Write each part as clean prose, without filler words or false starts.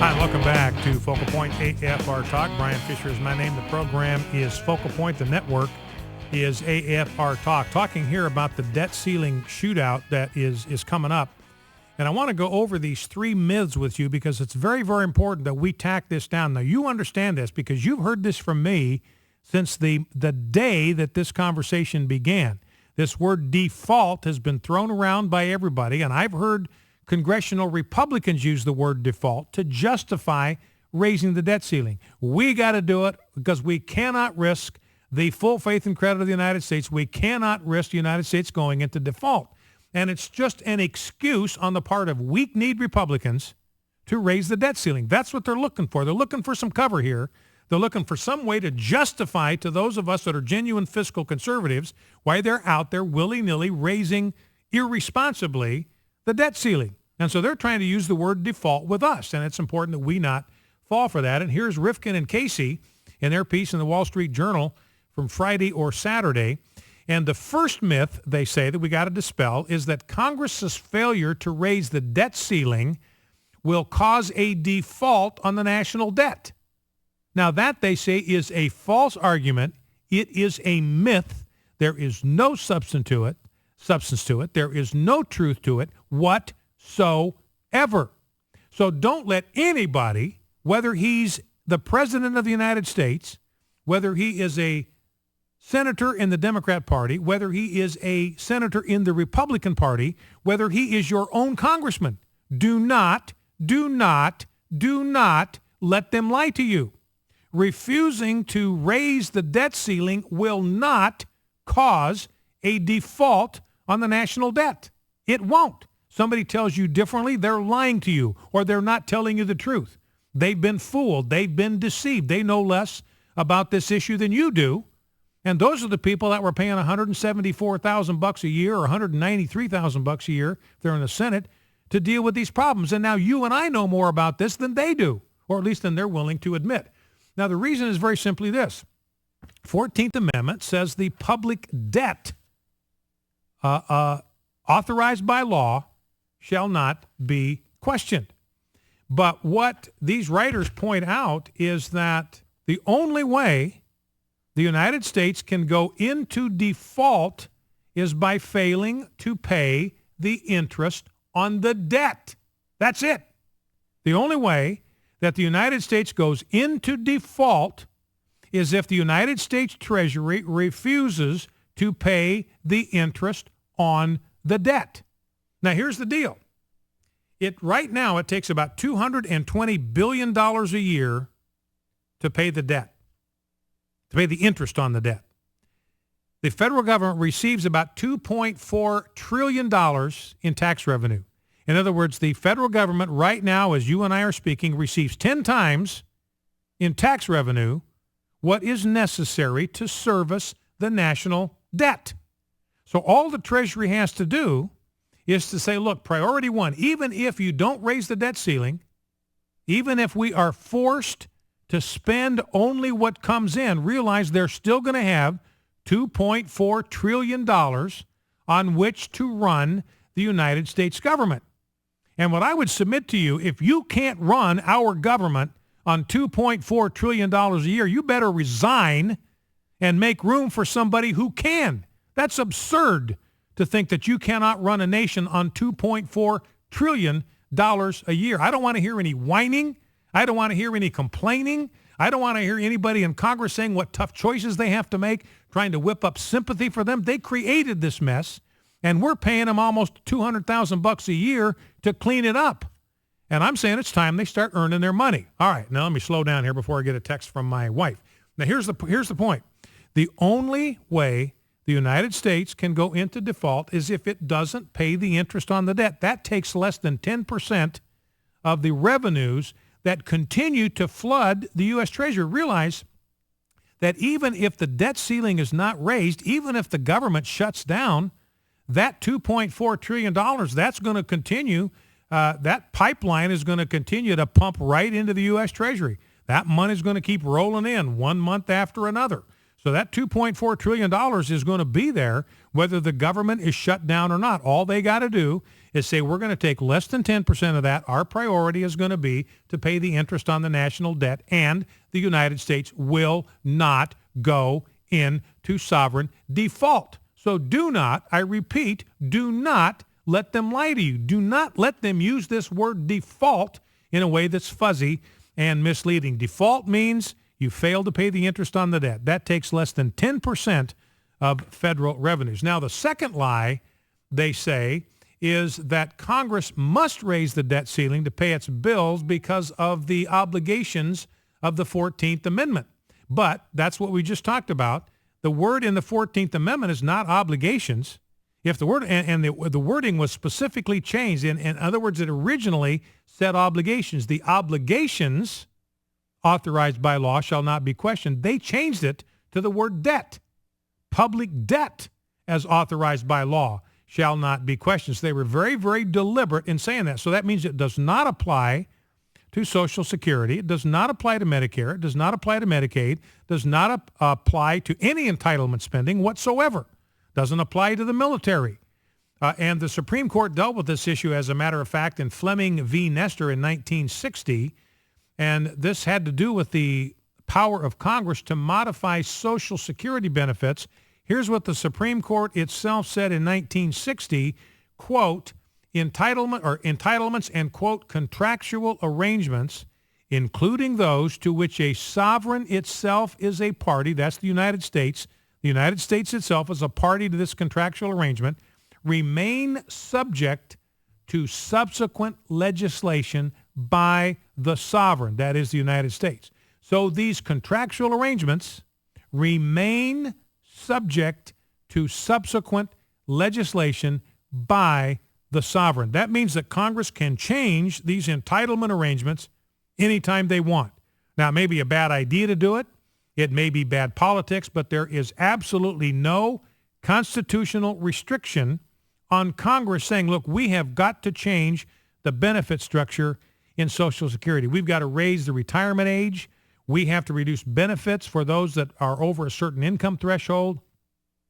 Hi, welcome back to Focal Point AFR Talk. Brian Fisher is my name. The program is Focal Point. The network is AFR Talk. Talking here about the debt ceiling shootout that is coming up. And I want to go over these three myths with you because it's very, very important that we tack this down. Now, you understand this because you've heard this from me since the day that this conversation began. This word default has been thrown around by everybody, and I've heard congressional Republicans use the word default to justify raising the debt ceiling. We got to do it because we cannot risk the full faith and credit of the United States. We cannot risk the United States going into default. And it's just an excuse on the part of weak-kneed Republicans to raise the debt ceiling. That's what they're looking for. They're looking for some cover here. They're looking for some way to justify to those of us that are genuine fiscal conservatives why they're out there willy-nilly raising irresponsibly the debt ceiling. And so they're trying to use the word default with us, and it's important that we not fall for that. And here's Rifkin and Casey in their piece in the Wall Street Journal from Friday or Saturday. And the first myth, they say, that we got to dispel is that Congress's failure to raise the debt ceiling will cause a default on the national debt. Now that, they say, is a false argument. It is a myth. There is no substance to it. There is no truth to it whatsoever. So don't let anybody, whether he's the president of the United States, whether he is a senator in the Democrat Party, whether he is a senator in the Republican Party, whether he is your own congressman, do not let them lie to you. Refusing to raise the debt ceiling will not cause a default on the national debt. It won't. Somebody tells you differently, they're lying to you, or they're not telling you the truth. They've been fooled. They've been deceived. They know less about this issue than you do. And those are the people that were paying $174,000 a year or $193,000 a year, if they're in the Senate, to deal with these problems. And now you and I know more about this than they do, or at least than they're willing to admit. Now, the reason is very simply this. 14th Amendment says the public debt authorized by law shall not be questioned. But what these writers point out is that the only way the United States can go into default is by failing to pay the interest on the debt. That's it. The only way that the United States goes into default is if the United States Treasury refuses to pay the interest on the debt. Now, here's the deal. Right now, it takes about $220 billion a year to pay the debt, to pay the interest on the debt. The federal government receives about $2.4 trillion in tax revenue. In other words, the federal government right now, as you and I are speaking, receives 10 times in tax revenue what is necessary to service the national debt. So all the Treasury has to do is to say, look, priority one, even if you don't raise the debt ceiling, even if we are forced to spend only what comes in, realize they're still going to have $2.4 trillion on which to run the United States government. And what I would submit to you, if you can't run our government on $2.4 trillion a year, you better resign and make room for somebody who can. That's absurd to think that you cannot run a nation on $2.4 trillion a year. I don't want to hear any whining. I don't want to hear any complaining. I don't want to hear anybody in Congress saying what tough choices they have to make, trying to whip up sympathy for them. They created this mess, and we're paying them almost $200,000 a year to clean it up. And I'm saying it's time they start earning their money. All right, now let me slow down here before I get a text from my wife. Now, here's the point. The only way the United States can go into default is if it doesn't pay the interest on the debt. That takes less than 10% of the revenues that continue to flood the U.S. Treasury. Realize that even if the debt ceiling is not raised, even if the government shuts down, that $2.4 trillion, that's going to continue. That pipeline is going to continue to pump right into the U.S. Treasury. That money is going to keep rolling in one month after another. So that $2.4 trillion is going to be there whether the government is shut down or not. All they got to do is say we're going to take less than 10% of that. Our priority is going to be to pay the interest on the national debt, and the United States will not go into sovereign default. So do not, I repeat, do not let them lie to you. Do not let them use this word default in a way that's fuzzy and misleading. Default means you fail to pay the interest on the debt. That takes less than 10% of federal revenues. Now, the second lie, they say, is that Congress must raise the debt ceiling to pay its bills because of the obligations of the 14th Amendment. But that's what we just talked about. The word in the 14th Amendment is not obligations. If the word and the wording was specifically changed, in other words, it originally said obligations. The obligations authorized by law shall not be questioned. They changed it to the word debt. Public debt as authorized by law shall not be questioned. So they were very, very deliberate in saying that. So that means it does not apply to Social Security. It does not apply to Medicare. It does not apply to Medicaid. Does not apply to any entitlement spending whatsoever. Doesn't apply to the military. And the Supreme Court dealt with this issue, as a matter of fact, in Fleming v. Nestor in 1960. And this had to do with the power of Congress to modify Social Security benefits. Here's what the Supreme Court itself said in 1960, quote, entitlements and, quote, contractual arrangements, including those to which a sovereign itself is a party, that's the United States. The United States itself is a party to this contractual arrangement, remain subject to subsequent legislation by the sovereign, that is the United States. So these contractual arrangements remain subject to subsequent legislation by the sovereign. That means that Congress can change these entitlement arrangements anytime they want. Now, it may be a bad idea to do it. It may be bad politics, but there is absolutely no constitutional restriction on Congress saying, look, we have got to change the benefit structure in Social Security. We've got to raise the retirement age. We have to reduce benefits for those that are over a certain income threshold.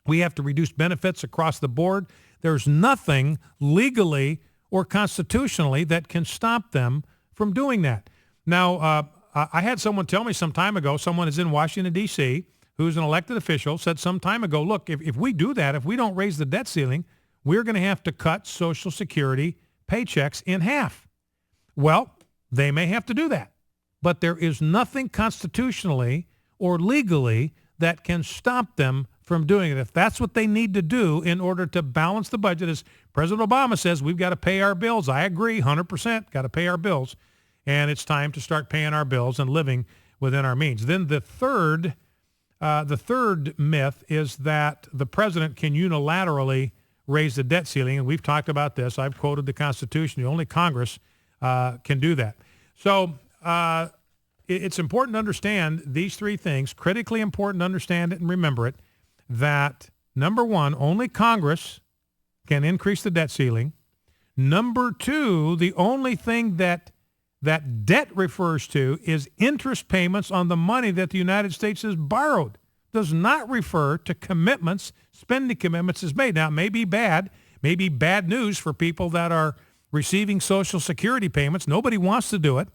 We have to reduce benefits across the board. There's nothing legally or constitutionally that can stop them from doing that. Now, I had someone tell me some time ago, someone is in Washington, D.C., who's an elected official, said some time ago, look, if we do that, if we don't raise the debt ceiling, we're going to have to cut Social Security paychecks in half. Well, they may have to do that, but there is nothing constitutionally or legally that can stop them from doing it. If that's what they need to do in order to balance the budget, as President Obama says, we've got to pay our bills. I agree, 100%, got to pay our bills. And it's time to start paying our bills and living within our means. Then the third myth is that the president can unilaterally raise the debt ceiling. And we've talked about this. I've quoted the Constitution. Only Congress can do that. So it's important to understand these three things, critically important to understand it and remember it, that number one, only Congress can increase the debt ceiling. Number two, the only thing that debt refers to is interest payments on the money that the United States has borrowed. Does not refer to commitments, spending commitments is made. Now, it may be bad news for people that are receiving Social Security payments. Nobody wants to do it.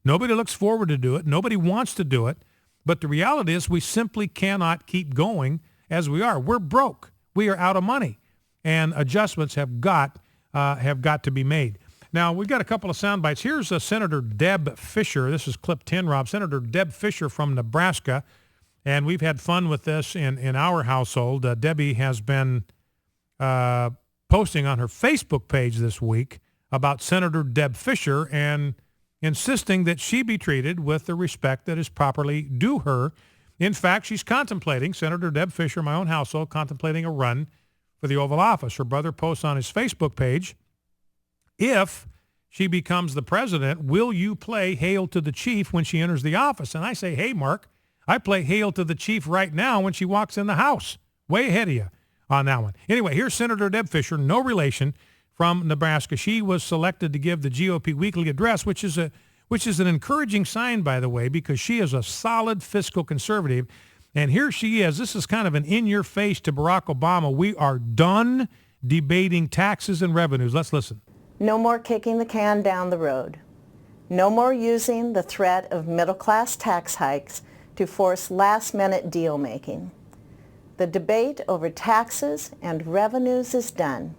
Nobody looks forward to do it. Nobody wants to do it. But the reality is we simply cannot keep going as we are. We're broke. We are out of money. And adjustments have got to be made. Now, we've got a couple of sound bites. Here's Senator Deb Fischer. This is clip 10, Rob. Senator Deb Fischer from Nebraska. And we've had fun with this in our household. Debbie has been posting on her Facebook page this week about Senator Deb Fischer and insisting that she be treated with the respect that is properly due her. In fact, she's contemplating, Senator Deb Fischer, my own household, contemplating a run for the Oval Office. Her brother posts on his Facebook page, if she becomes the president, will you play Hail to the Chief when she enters the office? And I say, hey, Mark, I play Hail to the Chief right now when she walks in the House. Way ahead of you on that one. Anyway, here's Senator Deb Fischer, no relation, from Nebraska. She was selected to give the GOP weekly address, which is an encouraging sign, by the way, because she is a solid fiscal conservative. And here she is. This is kind of an in-your-face to Barack Obama. We are done debating taxes and revenues. Let's listen. No more kicking the can down the road. No more using the threat of middle-class tax hikes to force last-minute deal-making. The debate over taxes and revenues is done.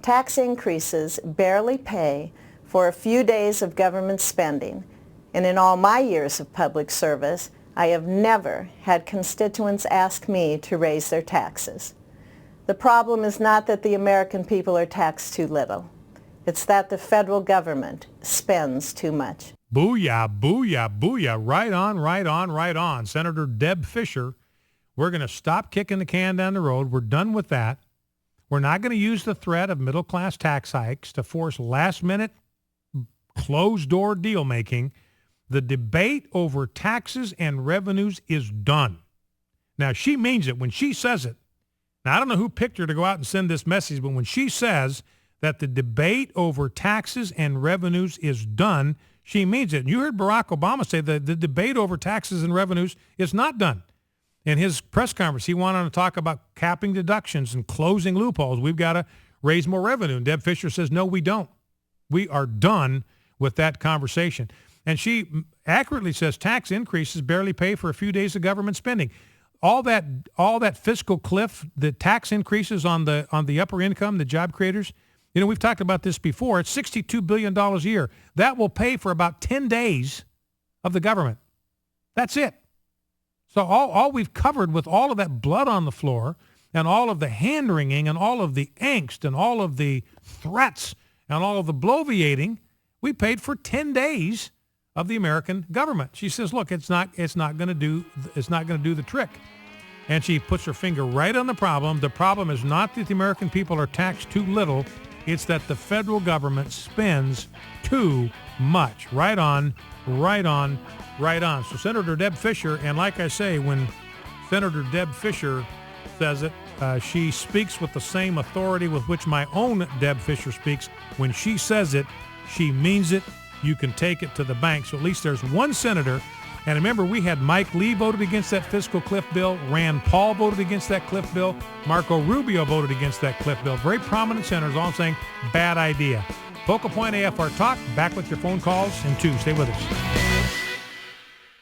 Tax increases barely pay for a few days of government spending, and in all my years of public service, I have never had constituents ask me to raise their taxes. The problem is not that the American people are taxed too little. It's that the federal government spends too much. Booyah, booyah, booyah. Right on, right on, right on. Senator Deb Fischer, we're going to stop kicking the can down the road. We're done with that. We're not going to use the threat of middle-class tax hikes to force last-minute, closed-door deal-making. The debate over taxes and revenues is done. Now, she means it when she says it. Now, I don't know who picked her to go out and send this message, but when she says that the debate over taxes and revenues is done, she means it. And you heard Barack Obama say that the debate over taxes and revenues is not done. In his press conference, he went on to talk about capping deductions and closing loopholes. We've got to raise more revenue. And Deb Fischer says, no, we don't. We are done with that conversation. And she accurately says tax increases barely pay for a few days of government spending. All that fiscal cliff, the tax increases on the upper income, the job creators, you know, we've talked about this before. It's $62 billion a year. That will pay for about 10 days of the government. That's it. So all we've covered with all of that blood on the floor and all of the hand-wringing and all of the angst and all of the threats and all of the bloviating, we paid for 10 days of the American government. She says, look, it's not going to do the trick. And she puts her finger right on the problem. The problem is not that the American people are taxed too little. It's that the federal government spends too much. Right on, right on, right on. So Senator Deb Fischer, and like I say, when Senator Deb Fischer says it, she speaks with the same authority with which my own Deb Fischer speaks. When she says it, she means it. You can take it to the bank. So at least there's one senator. And remember, we had Mike Lee voted against that fiscal cliff bill. Rand Paul voted against that cliff bill. Marco Rubio voted against that cliff bill. Very prominent senators, all saying bad idea. Focal Point AFR Talk, back with your phone calls in 2. Stay with us.